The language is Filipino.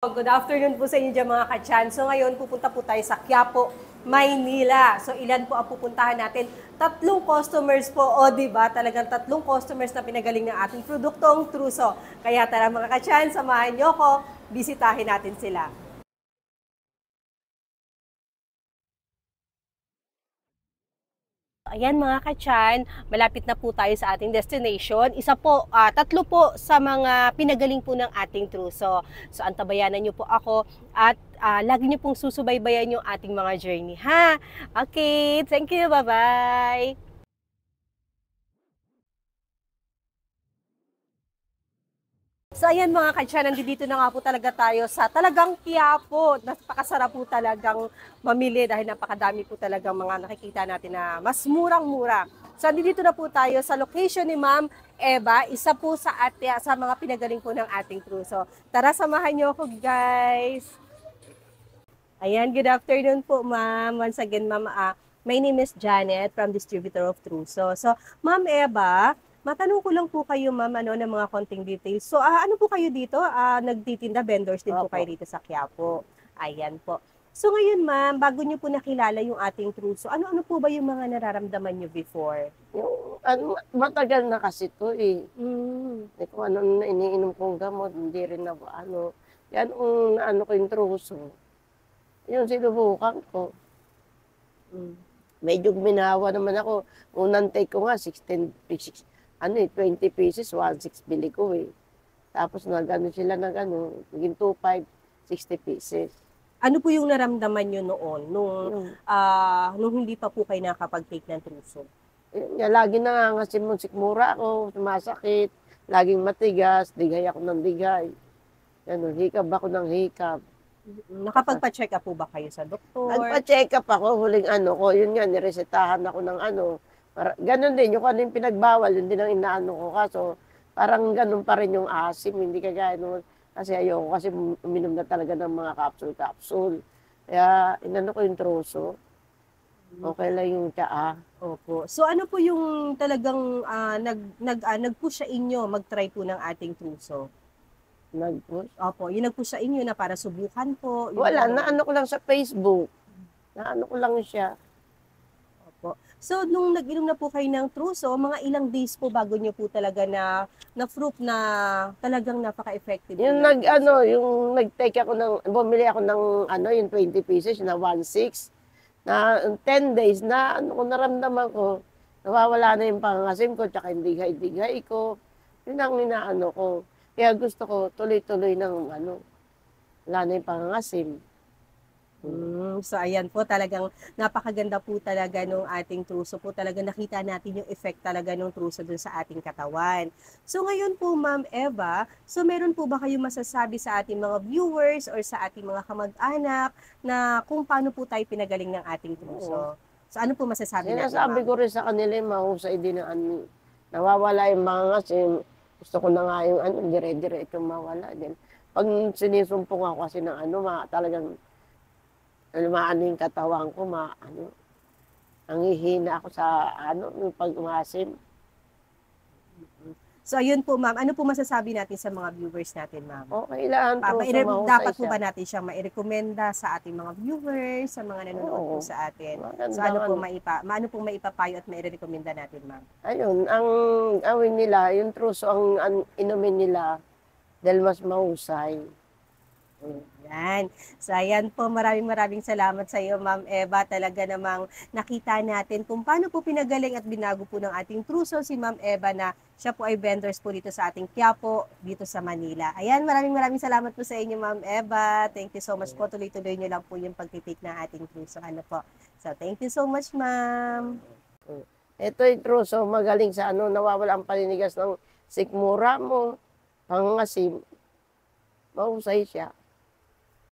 Good afternoon po sa inyo dyan mga ka-chan. So ngayon pupunta po tayo sa Quiapo, Maynila. So ilan po ang pupuntahan natin? 3 customers po. O diba, talagang 3 customers na pinagaling ng ating produktong Truso. Kaya tara mga ka-chan, samahan nyo ko, bisitahin natin sila. Ayan mga ka-chan, malapit na po tayo sa ating destination. Isa po, 3 po sa mga pinagaling po ng ating Truso. So antabayanan niyo po ako at lagi niyo pong susubaybayan yung ating mga journey, ha? Okay, thank you, bye-bye! So ayan mga ka-chan, nandito na nga po talaga tayo sa talagang Quiapo. Napakasarap po talagang mamili dahil napakadami po talagang mga nakikita natin na mas murang-mura. So nandito na po tayo sa location ni Ma'am Eva, isa po sa mga pinagaling po ng ating Truso. Tara, samahan niyo ako guys! Ayan, good afternoon po ma'am. Once again ma'am, my name is Janet from Distributor of Truso. So Ma'am Eva, matanong ko lang po kayo ma'am ng mga konting details. So ano po kayo dito? Nagtitinda, vendors din po kayo dito sa Quiapo. Ayan po. So ngayon ma'am, bago niyo po nakilala yung ating Truso, ano-ano po ba yung mga nararamdaman niyo before? Yung matagal na kasi to eh. Mm. Kung ano na iniinom kong gamot, hindi rin na yan ang ano ko yung truso. Yung sinubukan ko. Medyo minawa naman ako. Unang take ko nga, 16 pieces. 20 pieces, 1.6 bili ko eh. Tapos nagano sila naging 2.5, 60 pieces. Ano po yung naramdaman nyo noon nung hindi pa po kayo nakapag-take ng Truso? Lagi nangangasim mo sikmura ako, sumasakit, laging matigas, digay ako ng digay. Ganun, hikab ako ng hikab. Nakapagpa-check up po ba kayo sa doktor? Nagpa-check up ako, huling ko, yun nga, niresetahan ako ng ganun din, yung ano yung pinagbawal, yun din ang inaano ko. Kaso, parang ganun pa rin yung asim, hindi kagaya noon. Kasi ayoko, kasi uminom na talaga ng mga capsule. Kaya, inano ko yung truso. Okay lang yung tsaa. Opo. So ano po yung talagang nag-push sa inyo mag-try po ng ating Truso? Nag-push? Opo, yung nag-push sa inyo na para subukan po. Wala, naano ko lang sa Facebook. Naano ko lang siya. Opo. So nung nag-inom na po kayo ng Truso, mga ilang days po bago nyo po talaga na-proof na talagang napaka-effective? Yung yung nag-take ako bumili ako ng yung 20 pieces na 1.6. Na 10 days na naramdaman ko, nawawala na yung pangangasim ko, tsaka yung digay-digay ko. Yun ang inaano ko. Kaya gusto ko tuloy-tuloy ng wala na yung pangangasim. So ayan po, talagang napakaganda po talaga nung ating Truso po. Talaga nakita natin yung effect talaga ng Truso dun sa ating katawan. So ngayon po Ma'am Eva, so meron po ba kayong masasabi sa ating mga viewers or sa ating mga kamag-anak na kung paano po tayo pinagaling ng ating Truso? So ano po masasabi natin? Sinasabi ko rin sa kanila, mahusay din ang nawawala yung pangangasim. Gusto ko na nga yung dire-dire itong mawala din. Pag sinisumpong ako kasi ng talagang maano yung katawan ko, nanghihina ako sa yung pag-umasim. So ayun po ma'am, ano po masasabi natin sa mga viewers natin ma'am? Okay lang, Dapat po ba natin siyang mairekomenda sa ating mga viewers, sa mga nanonood po sa atin? So ano po maipapayo at mairekomenda natin ma'am? Ayun, ang gawin nila, yung truso ang inumin nila dahil mas mahusay. Yan. So ayan po, maraming salamat sa iyo Ma'am Eva. Talaga namang nakita natin kung paano po pinagaling at binago po ng ating Truso si Ma'am Eva na siya po ay vendors po dito sa ating Quiapo, dito sa Manila. Ayan, maraming salamat po sa inyo Ma'am Eva. Thank you so much po. Tuloy-tuloy niyo lang po yung pagtitake ng ating Truso. Ano po. So thank you so much Ma'am. Ito yung truso, magaling sa nawawala ang paninigas ng sikmura mo, pangangasim, mahusay siya.